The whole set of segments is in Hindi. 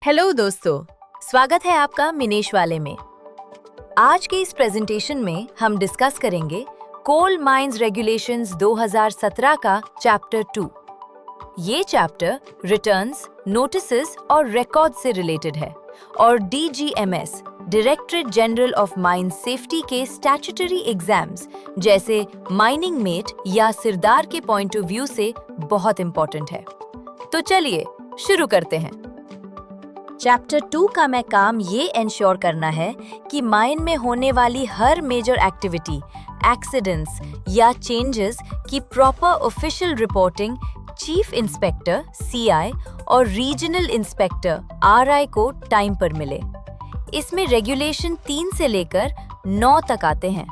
हेलो दोस्तों, स्वागत है आपका मिनेश वाले में। आज के इस प्रेजेंटेशन में हम डिस्कस करेंगे कोल माइंस रेगुलेशंस 2017 का चैप्टर 2। ये चैप्टर रिटर्न्स, नोटिसेस और रिकॉर्ड से रिलेटेड है और DGMS directorate general of mines safety के स्टैट्यूटरी एग्जाम्स जैसे माइनिंग मेट या सिरदार के पॉइंट ऑफ व्यू से बहुत इंपॉर्टेंट है। तो चलिए शुरू करते हैं। चैप्टर 2 का मैं काम ये इंश्योर करना है कि माइन में होने वाली हर मेजर एक्टिविटी, एक्सीडेंट्स या चेंजेस की proper official reporting chief inspector CI और रीजनल इंस्पेक्टर RI को टाइम पर मिले। इसमें रेगुलेशन 3 से लेकर 9 तक आते हैं।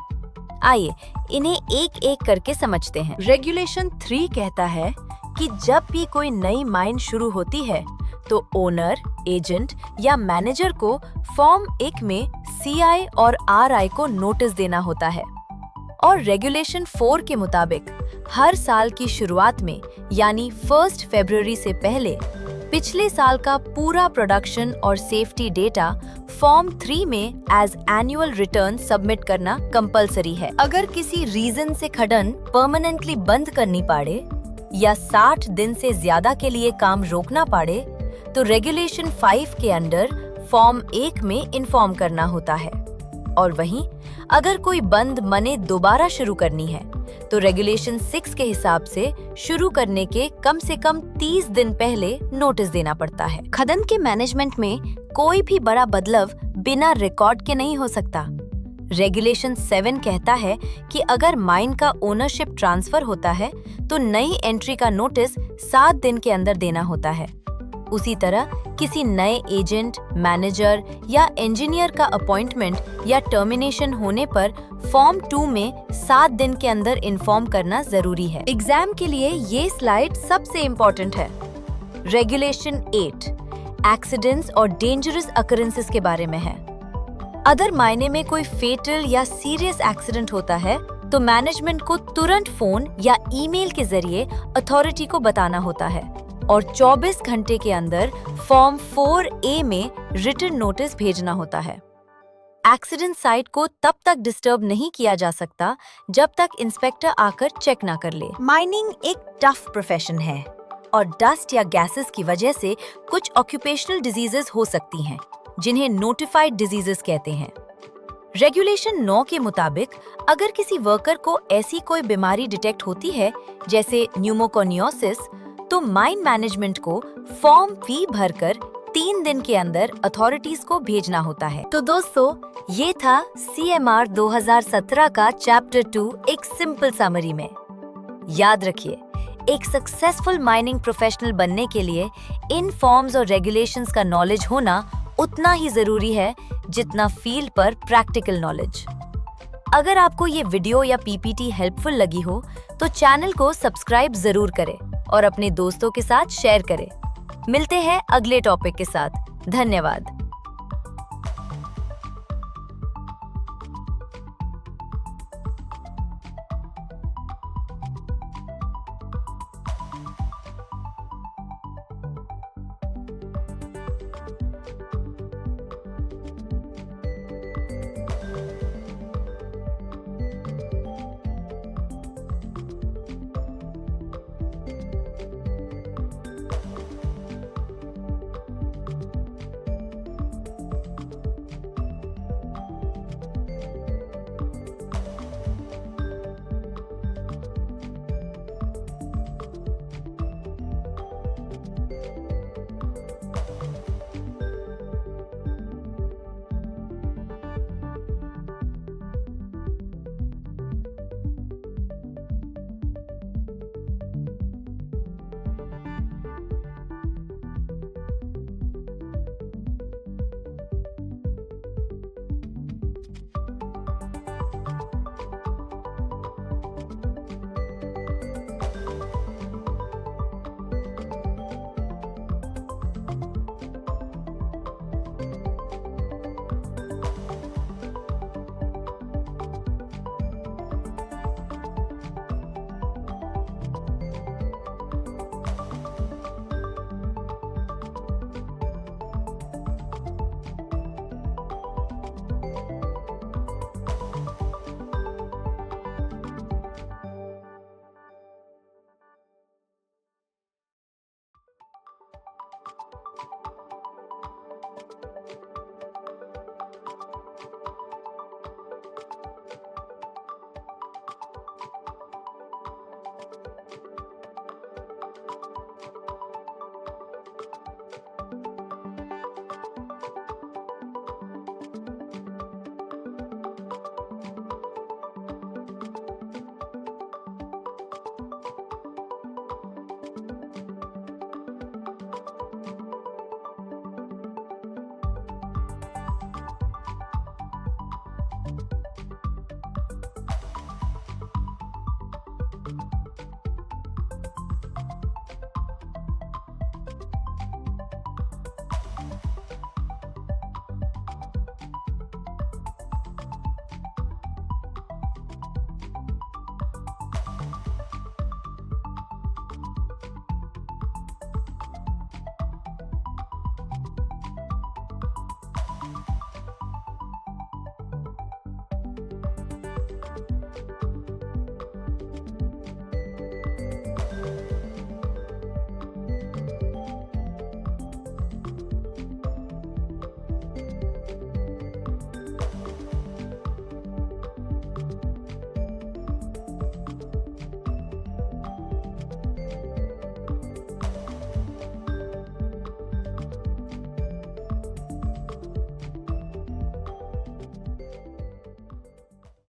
आइए इन्हें एक एक करके समझते हैं। रेगुलेशन 3 कहता है कि जब भी कोई नई माइन शुरू होती है तो ओनर, एजेंट या मैनेजर को फॉर्म 1 में CI और RI को नोटिस देना होता है। और रेगुलेशन 4 के मुताबिक हर साल की शुरुआत में यानी 1 फरवरी से पहले पिछले साल का पूरा प्रोडक्शन और सेफ्टी डेटा फॉर्म 3 में एज एनुअल रिटर्न सबमिट करना कंपलसरी है। अगर किसी रीजन से खदान परमानेंटली बंद करनी पड़े या 60 दिन से ज्यादा के लिए काम रोकना पड़े तो रेगुलेशन 5 के अंडर फॉर्म 1 में इन्फॉर्म करना होता है। और वहीं अगर कोई बंद मने दोबारा शुरू करनी है तो रेगुलेशन 6 के हिसाब से शुरू करने के कम से कम 30 दिन पहले नोटिस देना पड़ता है। खदान के मैनेजमेंट में कोई भी बड़ा बदलाव बिना रिकॉर्ड के नहीं हो सकता। रेगुलेशन 7 कहता है कि अगर माइन का ओनरशिप ट्रांसफर होता है तो नई एंट्री का नोटिस 7 दिन के अंदर देना होता है। उसी तरह किसी नए एजेंट, मैनेजर या इंजीनियर का अपॉइंटमेंट या टर्मिनेशन होने पर फॉर्म 2 में 7 दिन के अंदर इन्फॉर्म करना जरूरी है। एग्जाम के लिए ये स्लाइड सबसे इम्पोर्टेंट है। रेगुलेशन 8 एक्सीडेंट्स और डेंजरस अकरेंसेस के बारे में है। अगर मायने में कोई फेटल या सीरियस एक्सीडेंट होता है तो मैनेजमेंट को तुरंत फोन या ईमेल के जरिए अथॉरिटी को बताना होता है और 24 घंटे के अंदर फॉर्म 4A में रिटन नोटिस भेजना होता है। एक्सीडेंट साइट को तब तक डिस्टर्ब नहीं किया जा सकता जब तक इंस्पेक्टर आकर चेक ना कर ले। माइनिंग एक टफ प्रोफेशन है और डस्ट या गैसेस की वजह से कुछ ऑक्यूपेशनल डिजीजेस हो सकती हैं, जिन्हें नोटिफाइड डिजीजेस कहते हैं। रेगुलेशन 9 के मुताबिक अगर किसी वर्कर को ऐसी कोई बीमारी डिटेक्ट होती है जैसे न्यूमोकोनियोसिस तो माइन मैनेजमेंट को फॉर्म V भरकर 3 दिन के अंदर अथॉरिटीज को भेजना होता है। तो दोस्तों, ये था CMR 2017 का चैप्टर 2 एक सिंपल समरी में। याद रखिए, एक सक्सेसफुल माइनिंग प्रोफेशनल बनने के लिए इन फॉर्म्स और रेगुलेशंस का नॉलेज होना उतना ही जरूरी है जितना फील्ड पर प्रैक्टिकल नॉलेज। अगर आपको ये वीडियो या PPT हेल्पफुल लगी हो तो चैनल को सब्सक्राइब जरूर करें और अपने दोस्तों के साथ शेयर करें। मिलते हैं अगले टॉपिक के साथ। धन्यवाद।